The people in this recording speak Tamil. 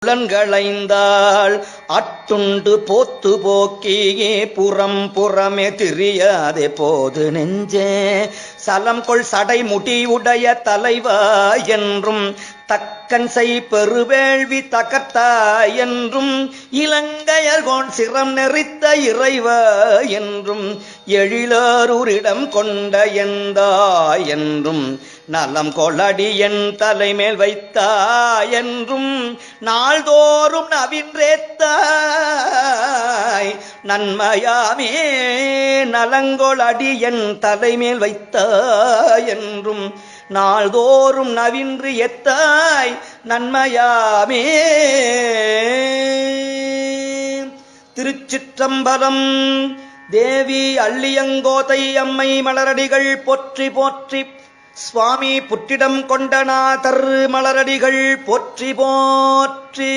புலன்களைந்தாள் அட்டுண்டு போத்து போக்கியே புறம் புறமே திரியாதே போது நெஞ்சே சலம் கொள் சடை முடியுடைய தலைவா என்றும் தக்கன் செய் பெருவேள்வி தகத்தாய் என்றும் இலங்கையர்கோன் சிரம் நெறித்த இறைவா என்றும் எழிலாரூரிடம் கொண்ட எந்தாய் என்றும் நலம் கொளடி என் தலைமேல் வைத்தாய் என்றும் நாள்தோறும் நவின்றேத்தாய் நன்மையாமே நலங்கொளடி என் தலைமேல் வைத்தாய் என்றும் நாள்தோறும் நவின்று எத்தாய் நன்மையாமே. திருச்சிற்றம்பலம். தேவி அள்ளியங்கோதை அம்மை மலரடிகள் போற்றி போற்றி. சுவாமி புற்றிடம் கொண்டநாதர் மலரடிகள் போற்றி போற்றி.